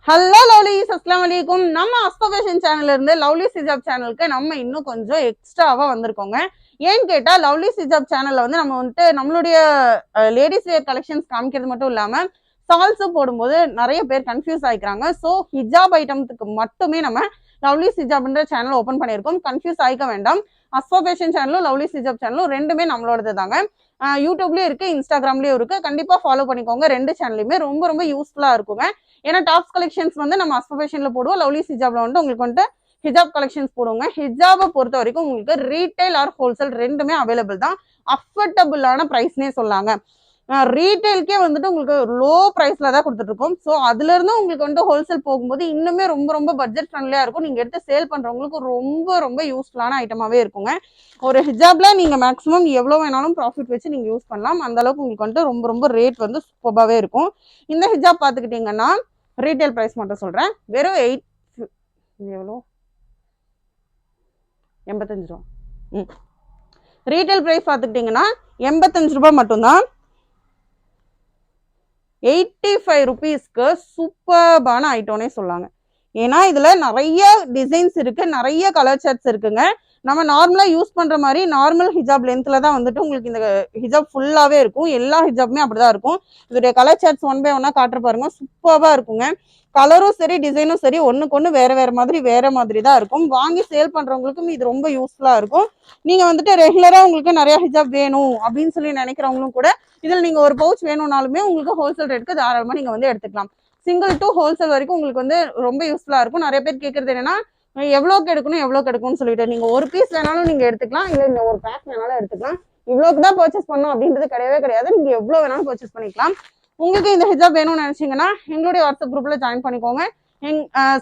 Hello lovelies, அஸ்லாம் வலைக்கும். நம்ம அஸ்பவேஷன் சேனல்ல இருந்து லவ்லிஸ் ஹிஜாப் சேனலுக்கு நம்ம இன்னும் கொஞ்சம் எக்ஸ்ட்ராவா வந்திருக்கோங்க. ஏன்னு கேட்டா லவ்லிஸ் ஹிஜாப் சேனல்ல வந்து நம்ம வந்துட்டு நம்மளுடைய லேடிஸ் வேர் கலெக்ஷன்ஸ் காமிக்கிறது மட்டும் இல்லாம சால்ஸும் போடும்போது நிறைய பேர் கன்ஃபியூஸ் ஆயிக்கிறாங்க. ஸோ ஹிஜாப் ஐட்டம்ஸுக்கு மட்டுமே நம்ம லவ்லிஸ் ஹிஜாப்ன்ற சேனல் ஓப்பன் பண்ணியிருக்கோம். கன்ஃபியூஸ் ஆகிக்க வேண்டாம். அஸ்பவேஷன் சேனலும் லவ்லிஸ் ஹிஜாப் சேனலும் ரெண்டுமே நம்மளோடது தாங்க. யூடியூப்லயும் இருக்கு, இன்ஸ்டாகிராம்லயும் இருக்கு. கண்டிப்பா ஃபாலோ பண்ணிக்கோங்க. ரெண்டு சேனலுமே ரொம்ப ரொம்ப யூஸ்ஃபுல்லா இருக்குங்க. ஏன்னா டாப்ஸ் கலெக்ஷன்ஸ் வந்து நம்ம அஸ்பவேஷன்ல போடுவோம். லவ்லிஸ் ஹிஜாப்ல வந்து உங்களுக்கு வந்துட்டு ஹிஜாப் கலெக்ஷன்ஸ் போடுவோங்க. ஹிஜாபை பொறுத்த வரைக்கும் உங்களுக்கு ரீட்டைல் ஆர் ஹோல்சேல் ரெண்டுமே அவைலபிள் தான். அஃபர்டபுளான பிரைஸ்னே சொல்லாங்க. ரீட்டைலுக்கே வந்துட்டு உங்களுக்கு லோ பிரைஸ்ல தான் கொடுத்துட்டு இருக்கோம். ஸோ அதுல இருந்து உங்களுக்கு வந்து ஹோல்சேல் போகும்போது இன்னுமே ரொம்ப ரொம்ப பட்ஜெட் ஃப்ரெண்ட்லியா இருக்கும். நீங்க எடுத்து சேல் பண்றவங்களுக்கு ரொம்ப ரொம்ப யூஸ்ஃபுல்லான ஐட்டமாவே இருக்குங்க. ஒரு ஹிஜாப்ல நீங்க மேக்ஸிமம் எவ்வளவு வேணாலும் ப்ராஃபிட் வச்சு நீங்க யூஸ் பண்ணலாம். அந்த அளவுக்கு உங்களுக்கு வந்து ரொம்ப ரொம்ப ரேட் வந்து சூப்பராகவே இருக்கும். இந்த ஹிஜாப் பார்த்துக்கிட்டீங்கன்னா ரீட்டைல் பிரைஸ் மட்டும் சொல்றேன், வெறும் எவ்வளோ 85 ரூபா. ரீட்டைல் பிரைஸ் பார்த்துக்கிட்டீங்கன்னா 85 ரூபாய் மட்டும்தான். 85 ருபீஸ்க்கு சூப்பர்பான ஐட்டம்னே சொல்லாங்க. ஏன்னா இதுல நிறைய டிசைன்ஸ் இருக்கு, நிறைய கலர் சார்ட்ஸ் இருக்குங்க. நம்ம நார்மலா யூஸ் பண்ற மாதிரி நார்மல் ஹிஜாப் லென்த்ல தான் வந்துட்டு உங்களுக்கு இந்த ஹிஜாப் ஃபுல்லாவே இருக்கும். எல்லா ஹிஜாப்புமே அப்படிதான் இருக்கும். இதோடைய கலர் சார்ட்ஸ் ஒன் பை ஒன்னா காட்டுற பாருங்க, சூப்பர்வா இருக்குங்க. கலரும் சரி டிசைனும் சரி ஒண்ணுக்கு ஒண்ணு வேற மாதிரி தான் இருக்கும். வாங்கி சேல் பண்றவங்களுக்கும் இது ரொம்ப யூஸ்ஃபுல்லா இருக்கும். நீங்க வந்துட்டு ரெகுலரா உங்களுக்கு நிறைய ஹிஜாப் வேணும் அப்படின்னு சொல்லி நினைக்கிறவங்களும் கூட இதுல நீங்க ஒரு பவுச் வேணும்னாலுமே உங்களுக்கு ஹோல்சேல் ரேட்டுக்கு தாராளமா நீங்க வந்து எடுத்துக்கலாம். சிங்கிள் டு ஹோல்சேல் வரைக்கும் உங்களுக்கு வந்து ரொம்ப யூஸ்ஃபுல்லா இருக்கும். நிறைய பேர் கேட்கறது என்னன்னா எவ்வளோக்கு எடுக்கணும்னு சொல்லிட்டு, நீங்க ஒரு பீஸ் வேணாலும் நீங்க எடுத்துக்கலாம், இல்ல நீங்க ஒரு பேக் வேணாலும் எடுத்துக்கலாம். இவ்வளோக்கு தான் பர்ச்சேஸ் பண்ணணும் அப்படின்றது கிடையாது. நீங்க எவ்வளவு வேணாலும் பர்ச்சேஸ் பண்ணிக்கலாம். உங்களுக்கு இந்த ஹிஜாப் வேணும்னு நினைச்சீங்கன்னா எங்களுடைய வாட்ஸ்அப் குரூப்ல ஜாயின் பண்ணிக்கோங்க.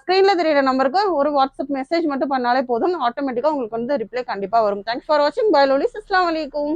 ஸ்கிரீன்ல தெரியுற நம்பருக்கு ஒரு வாட்ஸ்அப் மெசேஜ் மட்டும் பண்ணாலே போதும். ஆட்டோமேட்டிக்கா உங்களுக்கு வந்து ரிப்ளை கண்டிப்பா வரும். தேங்க்ஸ் ஃபார் வாட்சிங். Bye lovelies. அஸ்ஸலாமு அலைக்கும்.